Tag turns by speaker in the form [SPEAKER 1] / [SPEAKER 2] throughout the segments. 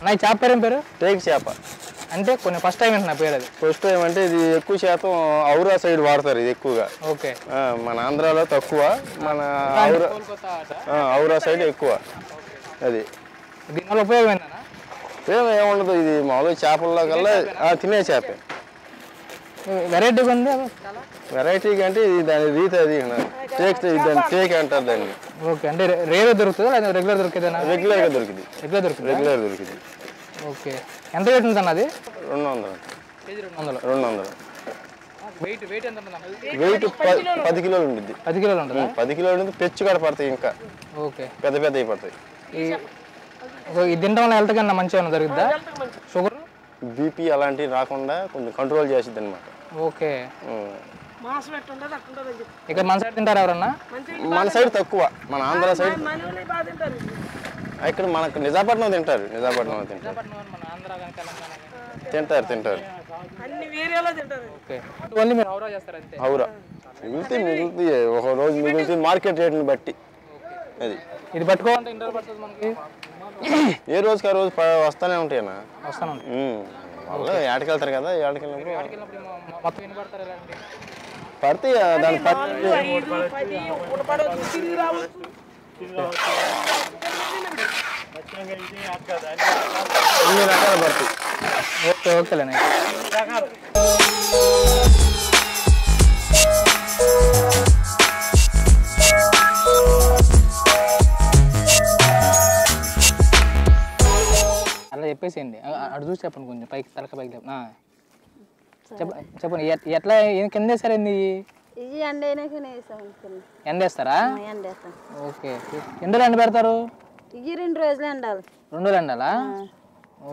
[SPEAKER 1] నా చేప పేరు ఏం పేరు?
[SPEAKER 2] టేక్ చేప.
[SPEAKER 1] అంటే కొన్ని ఫస్ట్ టైం నా పేరు అది.
[SPEAKER 2] ఫస్ట్ టైం అంటే ఇది ఎక్కువ శాతం ఔరా సైడ్ వాడతారు ఇది ఎక్కువగా.
[SPEAKER 1] ఓకే.
[SPEAKER 2] మన ఆంధ్రాలో తక్కువ, మన ఔరా సైడ్ ఎక్కువ. అది
[SPEAKER 1] దీనివల్ల ఉపయోగం ఏంటన్నా?
[SPEAKER 2] ఏముండదు, ఇది మామూలుగా చేపల్లో కల్లా తినే చేపే.
[SPEAKER 1] వెరైటీగా ఉంది.
[SPEAKER 2] వెరైటీగా అంటే ఇది దాని రీతి అది టేక్, దాన్ని టేక్ అంటారు దాన్ని.
[SPEAKER 1] ఓకే. అంటే రేర్ దొరుకుతుందా లేదా రెగ్యులర్ దొరికేదేనా?
[SPEAKER 2] రెగ్యులర్గా దొరికింది.
[SPEAKER 1] రెగ్యులర్
[SPEAKER 2] దొరికింది.
[SPEAKER 1] ఓకే. ఎంత రేట్ ఉంటుంది అది?
[SPEAKER 2] 200.
[SPEAKER 1] కేజీ 200.
[SPEAKER 2] 200.
[SPEAKER 1] వెయిట్ ఎంత ఉంటుంది?
[SPEAKER 2] వెయిట్ 10 కిలోలు ఉంటుంది.
[SPEAKER 1] 10 కిలోలు ఉంటుంది.
[SPEAKER 2] 10 కిలోలు ఉంటుంది. పెచ్చు కూడా పడతాయి, ఇంకా
[SPEAKER 1] ఓకే
[SPEAKER 2] పెద్ద పెద్దవి పడతాయి.
[SPEAKER 1] ఇది తినడం వల్ల హెల్త్ కన్నా మంచిగా దొరుకుతుందా? షుగర్
[SPEAKER 2] బీపీ అలాంటివి రాకుండా కొంచెం కంట్రోల్ చేసిద్ది అనమాట.
[SPEAKER 1] ఓకే. ఇక్కడ మన సైడ్ తింటారు ఎవరన్నా?
[SPEAKER 2] మన సైడ్ తక్కువ, మన ఆంధ్ర సైడ్. ఇక్కడ మనకు నిజాపట్నం తింటారు. తింటారు. ఔరా మిగులుతుంది ఒక రోజు మిగులుతుంది మార్కెట్ రేట్ని బట్టి. అది
[SPEAKER 1] ఇది పట్టుకోవాలంటే ఇంటర్ పడుతుంది మనకి.
[SPEAKER 2] ఏ రోజుకి ఆ రోజు వస్తానే ఉంటాయన్నా. వాళ్ళు ఏడకి వెళ్తారు కదా, ఏడకి వెళ్ళినప్పుడు పడితే దాని అన్ని రకాలు పడతాయి.
[SPEAKER 1] ఓకే. ఓకేలేనా? అలా చెప్పేసేయండి. అటు చూసి చెప్పండి, కొంచెం పైకి తలక పైకి చెప్పండి. ఎట్లా కింద వేస్తారండి? ఎండేస్తారా? ఓకే. ఎండలు ఎండ పెడతారు?
[SPEAKER 3] 2 రోజులు ఎండాలి.
[SPEAKER 1] 2 రోజులు ఎండాలా?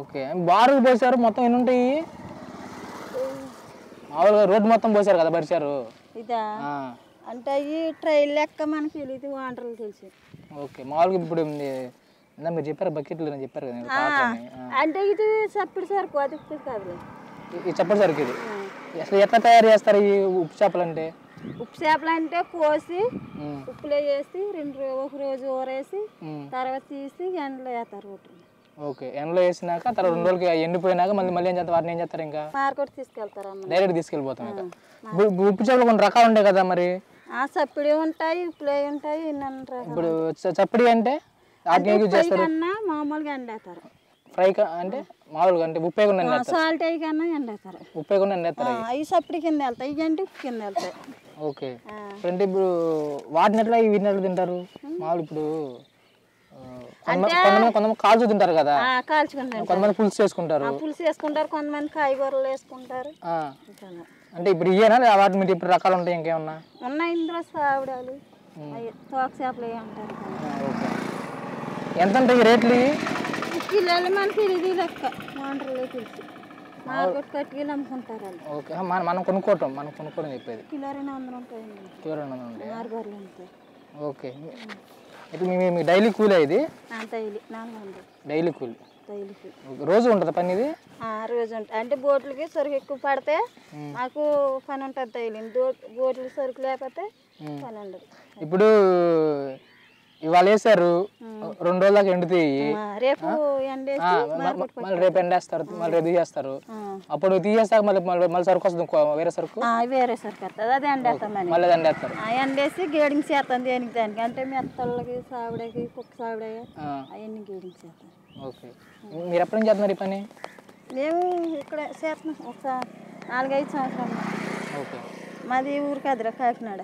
[SPEAKER 1] ఓకే. బారుకు పోసారు మొత్తం ఎన్ని ఉంటాయి? మామూలుగా రోడ్డు మొత్తం పోసారు కదా, పరిచారు.
[SPEAKER 3] ఇదా అంటే అవి ట్రైల్ లెక్క మనకి తెలియదు, వాటర్లు తెలిసి.
[SPEAKER 1] ఓకే. మామూలుగా ఇప్పుడు మీరు చెప్పారు బకెట్లు అని చెప్పారు కదా,
[SPEAKER 3] అంటే ఇది చప్పుడు సరుకు, అది ఉప్పు కాదు.
[SPEAKER 1] ఇది చప్పటి సరుకు. ఇది అసలు ఎట్లా తయారు చేస్తారు ఈ ఉప్పు చేపలు అంటే?
[SPEAKER 3] ఉప్పు చేపలు అంటే కోసి ఉప్పులో వేసి ఒక రోజు ఊరేసి తర్వాత తీసి ఎండలో వేస్తారు.
[SPEAKER 1] ఓకే. ఎండలో వేసినాక తర్వాత 2 రోజులకి ఎండిపోయినాక మళ్ళీ ఏం చేస్తారు? వాటిని ఏం చేస్తారు? ఇంకా
[SPEAKER 3] మార్కెట్ తీసుకెళ్తారు.
[SPEAKER 1] డైరెక్ట్ తీసుకెళ్ళిపోతాం. ఉప్పు చేపలు కొన్ని రకాలు ఉంటాయి కదా మరి?
[SPEAKER 3] చప్పిడి ఉంటాయి, ఉప్పులో ఉంటాయి.
[SPEAKER 1] ఇప్పుడు చప్పడి అంటే
[SPEAKER 3] మామూలుగా ఎండేస్తారు.
[SPEAKER 1] ఫ్రై అంటే మామూలుగా అంటే ఉప్పు వేయకుండా
[SPEAKER 3] సాల్ట్ అయ్యి కన్నా ఎండేస్తారు.
[SPEAKER 1] ఉప్పు వేయకుండా ఎండేస్తారు.
[SPEAKER 3] అవి చప్పడి కింద వెళ్తాయి, ఇవి అంటే ఉప్పు కింద వెళ్తాయి.
[SPEAKER 1] ఓకే. అంటే ఇప్పుడు వాటిని ఎట్లా వీటిని ఎట్లా తింటారు? మామూలు ఇప్పుడు కొంతమంది కాల్చు తింటారు కదా,
[SPEAKER 3] కాల్చుకుంటారు.
[SPEAKER 1] కొంతమంది పులుసు చేసుకుంటారు.
[SPEAKER 3] కొంతమంది కాయగూరలు వేసుకుంటారు.
[SPEAKER 1] అంటే ఇప్పుడు ఇయ్యేనా వాటి మీద ఇప్పుడు రకాలు ఉంటాయి ఇంకేమన్నా
[SPEAKER 3] ఉన్నాయి? ఇందులో సావిడాలు, తోక చేపలు అంటారు.
[SPEAKER 1] ఓకే. ఎంత ఉంటాయి రేట్లు?
[SPEAKER 3] కిలోలు మనకి ఇది లెక్క, వాటర్లో తెలిసి మార్కెట్ కట్టుకెళ్ళి అమ్ముకుంటారు.
[SPEAKER 1] ఓకే. మనం కొనుక్కోవటం చెప్పేది.
[SPEAKER 3] కిలో 200 ఉంటాయండి.
[SPEAKER 1] కిలో 200 ఉంటాయి.
[SPEAKER 3] 6 గొర్రెలు ఉంటాయి.
[SPEAKER 1] ఓకే. ఇప్పుడు మీ డైలీ కూలీ ఇది?
[SPEAKER 3] డైలీ 400.
[SPEAKER 1] డైలీ కూలీ రోజు ఉంటుందా పని? ఇది
[SPEAKER 3] రోజు ఉంటుంది. అంటే బోట్లకి సరుకు ఎక్కువ పడితే మాకు పని ఉంటుంది డైలీ. బోట్లకి సరుకు లేకపోతే పని ఉండదు.
[SPEAKER 1] ఇప్పుడు ఇవాళ వేసారు, 2 రోజుల దాకా ఎండుతాయి.
[SPEAKER 3] రేపు
[SPEAKER 1] మళ్ళీ రేపు ఎండేస్తారు, మళ్ళీ రేపు తీసేస్తారు. అప్పుడు తీసేస్తాక మళ్ళీ సరుకు వస్తుంది, వేరే సరుకు
[SPEAKER 3] వస్తుంది. అది ఎండేస్తాం.
[SPEAKER 1] మళ్ళీ ఎండేస్తారు.
[SPEAKER 3] ఎండేసి గేడింగ్ చేస్తాం. దానికి అంటే మెత్తళ్ళకి, సావిడకి, కుక్క సావిడ అవన్నీ గేడింగ్ చేస్తాం.
[SPEAKER 1] ఓకే. మీరు ఎప్పటి నుంచి చేస్తున్నారు ఈ పని?
[SPEAKER 3] మేము ఇక్కడ చేస్తున్నాం ఒక 4-5 సంవత్సరాలు.
[SPEAKER 1] ఓకే.
[SPEAKER 3] మాది ఊరు కాదురా, కాకినాడ.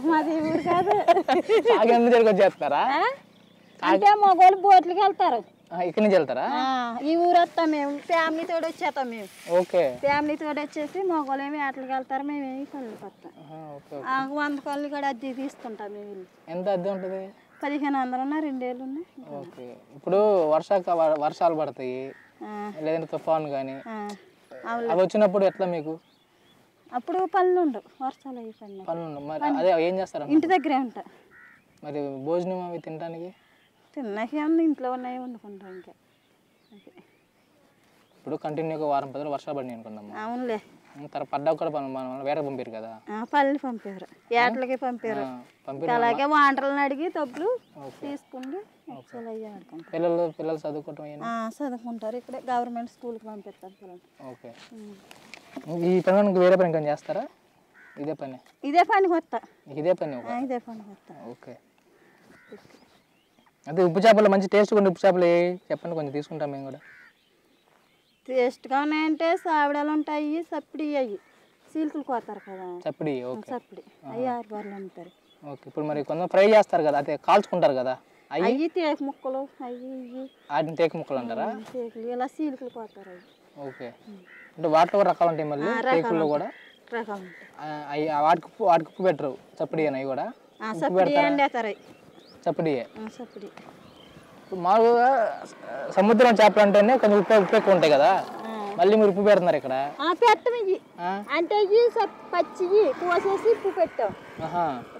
[SPEAKER 3] మాది ఊరు కాదు.
[SPEAKER 1] కాకినాడ నుంచి వచ్చేస్తారా?
[SPEAKER 3] అంటే మగవాళ్ళు బోట్లకి వెళ్తారు.
[SPEAKER 1] ఇక్కడి నుంచి వెళ్తారా?
[SPEAKER 3] ఈ ఊరు వస్తాం మేము, ఫ్యామిలీ తోడు వచ్చేస్తాం మేము.
[SPEAKER 1] ఓకే.
[SPEAKER 3] ఫ్యామిలీ తోడు వచ్చేసి మగవాళ్ళు ఏమి వేటలకు వెళ్తారు, మేమేమి కళ్ళకి వస్తాం. 100 కళ్ళు కూడా అద్దె తీసుకుంటాం మేము.
[SPEAKER 1] ఎంత అద్దె ఉంటుంది?
[SPEAKER 3] 1500 ఉన్నాయి, 2 ఏళ్ళు ఉన్నాయి.
[SPEAKER 1] ఓకే. ఇప్పుడు వర్షాలు పడతాయి, లేదంటే తుఫాను కానీ అవి వచ్చినప్పుడు ఎట్లా మీకు?
[SPEAKER 3] అప్పుడు పనులు ఉండవు, వర్షాలు అయ్యి
[SPEAKER 1] పనులు ఉండవు. మరి అదే ఏం చేస్తారు?
[SPEAKER 3] ఇంటి దగ్గరే ఉంటా.
[SPEAKER 1] మరి భోజనం అవి తినడానికి?
[SPEAKER 3] తిన్నాక ఏమన్నా ఇంట్లో ఉన్నాయి వండుకుంటాం. ఇంకా
[SPEAKER 1] ఇప్పుడు కంటిన్యూగా వారం 10 రోజులు వర్షాలు పడినాయి అనుకున్నాము.
[SPEAKER 3] అవునులే.
[SPEAKER 1] తర్వాత పడ్డా కూడా మనం వేరే పంపారు కదా.
[SPEAKER 3] పళ్ళు పంపారు, ఏటలకి పంపారు. అలాగే వాంటర్లను అడిగి డబ్బులు తీసుకుంటే అయ్యి ఆడుకుంటారు.
[SPEAKER 1] పిల్లలు చదువుకోవటం
[SPEAKER 3] చదువుకుంటారు. ఇక్కడే గవర్నమెంట్ స్కూల్కి పంపిస్తారు పిల్లలు.
[SPEAKER 1] ఓకే. ఈ పని వేరే పని కానీ చేస్తారా? ఇదే పని
[SPEAKER 3] కొత్త
[SPEAKER 1] ఇదే పని
[SPEAKER 3] కొత్త.
[SPEAKER 1] ఓకే. అదే ఉప్పు చేపలు మంచి టేస్ట్ కొన్ని ఉప్పు చేపలు చెప్పండి, కొంచెం తీసుకుంటాం మేము కూడా.
[SPEAKER 3] టేస్ట్గా ఉన్నాయంటే సావిడాలు ఉంటాయి, సప్పిడి అయ్యి సీల్కులు కోతారు కదా.
[SPEAKER 1] సప్పిడి
[SPEAKER 3] అవి 6 బార్లు అమ్ముతారు.
[SPEAKER 1] ఓకే. ఇప్పుడు మరి కొంచెం ఫ్రై చేస్తారు కదా, అదే కాల్చుకుంటారు కదా,
[SPEAKER 3] అవి తేక ముక్కలు
[SPEAKER 1] వాటిని తేక ముక్కలు అంటారా?
[SPEAKER 3] ఇలా సీల్కులు కోతారు అవి.
[SPEAKER 1] ఓకే. అంటే వాటిలో కూడా రకాలు ఉంటాయి మళ్ళీ తేకుల్లో కూడా
[SPEAKER 3] రకాలు
[SPEAKER 1] అవి. వాటికి ఉప్పు పెట్టరు, చప్పడి అని అవి కూడా చప్పడి. మామూలుగా సముద్రం చేపలు అంటేనే కొంచెం ఉప్పు ఎక్కువ ఉంటాయి కదా, మళ్ళీ మీరు ఉప్పు పెడుతున్నారు ఇక్కడ?
[SPEAKER 3] పెట్టమియ్యి అంటే పచ్చి కోసేసి ఉప్పు పెట్టాం.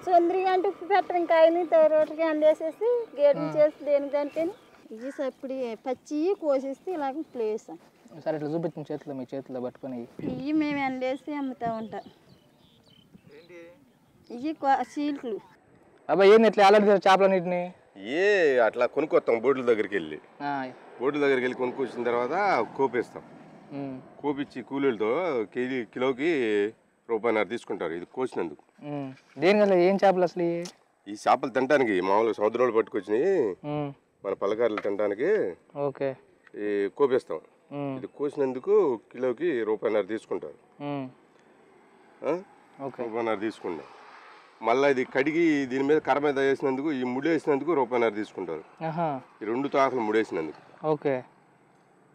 [SPEAKER 3] చంద్రి అంటే ఉప్పు పెట్టం, కాయని తోటకి అందేసేసి గేట్లు చేసి దేనికి దానికని ఇవి సప్పుడు పచ్చి కోసేసి ఇలాగ ఉప్పులు వేసాం.
[SPEAKER 1] సరే ఇట్లా చూపించిన చేతిలో, మీ చేతిలో పట్టుకొని
[SPEAKER 3] ఇవి మేము ఎండేసి అమ్ముతా ఉంటాం. ఇవి సీల్కులు.
[SPEAKER 1] అబ్బాయి ఏంది ఇట్లా ఆల్రెడీ చేపలన్నిటిని
[SPEAKER 2] అట్లా కొనుక్కొస్తాం. బోట్ల దగ్గరికి వెళ్ళి కొనుక్కొచ్చిన తర్వాత కోపేస్తాం. కోపిచ్చి కూలీలతో కిలోకి ₹1.5 తీసుకుంటారు ఇది కోసినందుకు.
[SPEAKER 1] దేనికన్నా ఏం చేపలు అసలు?
[SPEAKER 2] ఈ చేపలు తినడానికి మామూలుగా సముద్రంలో పట్టుకొచ్చినాయి మన పల్లకారులు తినడానికి
[SPEAKER 1] ఓకే
[SPEAKER 2] ఈ కోపేస్తాం. ఇది కోసినందుకు కిలోకి ₹1.5 తీసుకుంటారు. ₹1.5 తీసుకుంటాం. మళ్ళీ ఇది కడిగి దీని మీద కర్ర మీద వేసినందుకు, ఈ ముడి వేసినందుకు ₹1.5 తీసుకుంటారు. ఈ 2 తాకలు ముడేసినందుకు.
[SPEAKER 1] ఓకే.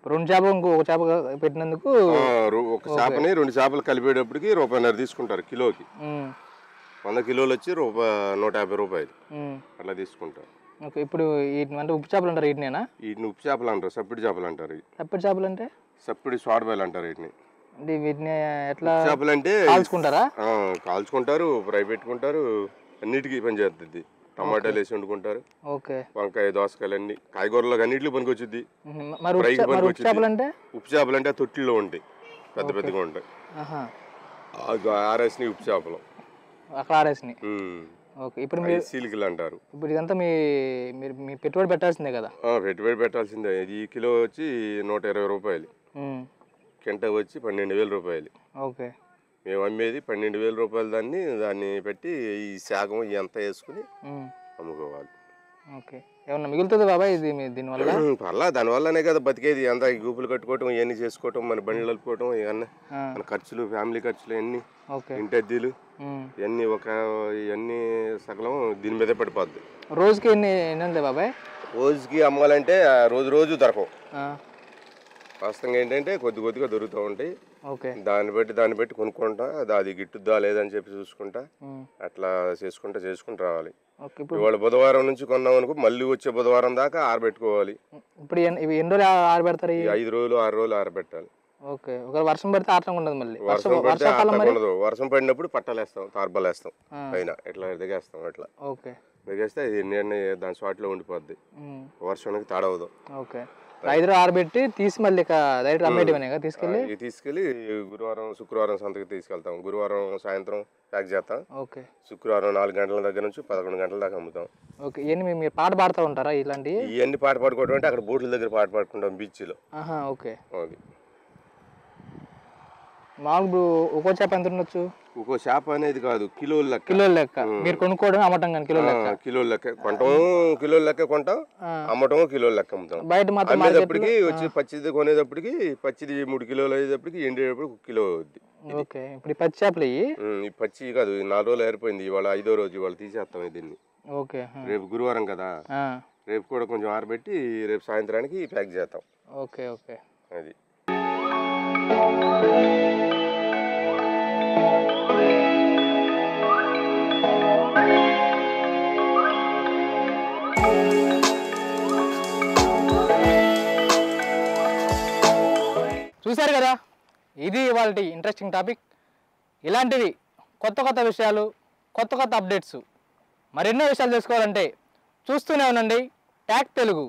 [SPEAKER 1] 2 చేపలు ఒక చేప పెట్టినందుకు
[SPEAKER 2] ఒక చేపని 2 చేపలు కలిపేటప్పటికి ₹1.5 తీసుకుంటారు కిలోకి. 100 కిలోలు వచ్చి ₹150 అట్లా తీసుకుంటారు.
[SPEAKER 1] ఓకే. ఇప్పుడు అంటే ఉప్పు చేపలు అంటారు వీటినేనా?
[SPEAKER 2] వీటిని ఉప్పు చేపలు అంటారు, సప్పిడి చేపలు అంటారు.
[SPEAKER 1] సప్పిడి చేపలు అంటే
[SPEAKER 2] సప్పిడి స్వాడబాయలు అంటారు వీటిని.
[SPEAKER 1] అంటే వీటిని ఎట్లా
[SPEAKER 2] చేపలు అంటే
[SPEAKER 1] కాల్చుకుంటారా?
[SPEAKER 2] కాల్చుకుంటారు, ఫ్రై పెట్టుకుంటారు, అన్నిటికీ పని చేస్తుంది. టమాటాలు వేసి వండుకుంటారు.
[SPEAKER 1] ఓకే.
[SPEAKER 2] వంకాయ, దోసకాయలు అన్ని కాయగూరలకు అన్నింటికి పనికి వచ్చింది. ఉప్పు చేపలు అంటే తొట్టిలో ఉంటాయి, పెద్ద పెద్దగా ఉంటాయి. ఆరేసినవి ఉప్పు చేపలు
[SPEAKER 1] అక్కడ ఆరేసినవి. ఓకే. ఇప్పుడు మీరు
[SPEAKER 2] సీలికలు అంటారు.
[SPEAKER 1] ఇప్పుడు ఇదంతా మీ పెట్టుబడి పెట్టాల్సిందే కదా?
[SPEAKER 2] పెట్టుబడి పెట్టాల్సిందే. ఈ కిలో వచ్చి ₹120, కింట వచ్చి ₹12,000.
[SPEAKER 1] ఓకే.
[SPEAKER 2] మేము అమ్మేది ₹12,000 దాన్ని పెట్టి ఈ శాగం ఇదంతా వేసుకుని అమ్ముకోవాలి.
[SPEAKER 1] ఓకే. ఏమన్నా మిగులుతుంది బాబాయ్ ఇది దీనివల్ల?
[SPEAKER 2] పర్లా, దానివల్లనే కదా బతికేది. అంతా ఈ గూపులు కట్టుకోవటం, ఇవన్నీ చేసుకోవటం, మన బండ్లు కలుపుకోవటం, ఇవన్నీ మన ఖర్చులు, ఫ్యామిలీ ఖర్చులు ఇవన్నీ, ఇంటద్దీలు ఇవన్నీ ఇవన్నీ సకలం దీని మీదే పడిపోద్ది.
[SPEAKER 1] రోజుకి ఎన్ని బాబాయ్?
[SPEAKER 2] రోజుకి అమ్మాలంటే రోజు దొరకవు. వాస్తవంగా ఏంటంటే కొద్దిగా దొరుకుతూ ఉంటాయి. దాన్ని బట్టి కొనుక్కుంటా, అది గిట్టుద్దా లేదని చెప్పి చూసుకుంటా, అట్లా చేసుకుంటూ రావాలి. ఇవాళ బుధవారం నుంచి కొన్నాం అనుకో, మళ్ళీ వచ్చే బుధవారం దాకా ఆరబెట్టుకోవాలి.
[SPEAKER 1] ఇప్పుడు ఎన్ని రోజులు ఆరబెడతారు?
[SPEAKER 2] 5 రోజులు 6 రోజులు ఆరబెట్టాలి.
[SPEAKER 1] ఓకే. ఒక వర్షం పడితే ఆటం ఉండదు. మళ్ళీ
[SPEAKER 2] వర్షం పడితే ఆటం ఉండదు. వర్షం పడినప్పుడు పట్టాలు వేస్తాం, తార్బాలు వేస్తాం పైన, ఇట్లా దిగేస్తాం. ఇట్లా దిగేస్తే ఇది నీళ్ళని దాని స్వాట్లో ఉండిపోద్ది, వర్షానికి తాడవదు.
[SPEAKER 1] ఓకే. 5 రోజులు ఆరబెట్టి తీసి మళ్ళీ తీసుకెళ్ళి
[SPEAKER 2] గురువారం శుక్రవారం సంతకి తీసుకెళ్తాం. గురువారం సాయంత్రం ప్యాక్ చేస్తాం.
[SPEAKER 1] ఓకే.
[SPEAKER 2] శుక్రవారం 4 గంటల దగ్గర నుంచి 11 గంటల దాకా అమ్ముతాం.
[SPEAKER 1] ఓకే. ఇవన్నీ మీరు పాట పాడుతూ ఉంటారా? ఇలాంటివి
[SPEAKER 2] ఇవన్నీ పాట పాడుకోవడం అంటే అక్కడ బోట్ల దగ్గర పాట పాడుకుంటాం, బీచ్లో.
[SPEAKER 1] ఓకే.
[SPEAKER 2] అది
[SPEAKER 1] మామూలు ఒక్కో చేప ఎంత ఉండొచ్చు?
[SPEAKER 2] ఒక్కో చేప అనేది కాదు, కిలోల
[SPEAKER 1] లెక్క. మీరు కొనుక్కోవడం అమ్మటం కానీ
[SPEAKER 2] కిలోల లెక్క కొంటాం, కిలోల లెక్క కొంటాం, అమ్మటం కిలోల లెక్క అమ్ముతాం.
[SPEAKER 1] బయట మాత్రం
[SPEAKER 2] అమ్మేటప్పటికి వచ్చి పచ్చిది కొనేటప్పటికి, పచ్చిది 3 కిలోలు అయ్యేటప్పటికి, ఎండేటప్పుడు 1 కిలో అవుద్ది.
[SPEAKER 1] ఓకే. ఇప్పుడు ఈ పచ్చి చేపలు
[SPEAKER 2] ఈ పచ్చి కాదు, 4 రోజులు ఏరిపోయింది. ఇవాళ 5వ రోజు, ఇవాళ తీసేస్తాం దీన్ని.
[SPEAKER 1] ఓకే.
[SPEAKER 2] రేపు గురువారం కదా, రేపు కూడా కొంచెం ఆరబెట్టి రేపు సాయంత్రానికి ప్యాక్ చేస్తాం.
[SPEAKER 1] ఓకే. ఓకే.
[SPEAKER 2] అది
[SPEAKER 1] చూశారు కదా, ఇది ఇవాళ ఇంట్రెస్టింగ్ టాపిక్. ఇలాంటివి కొత్త విషయాలు, కొత్త అప్డేట్స్, మరెన్నో విషయాలు తెలుసుకోవాలంటే చూస్తూనే ఉండండి ట్యాగ్ తెలుగు.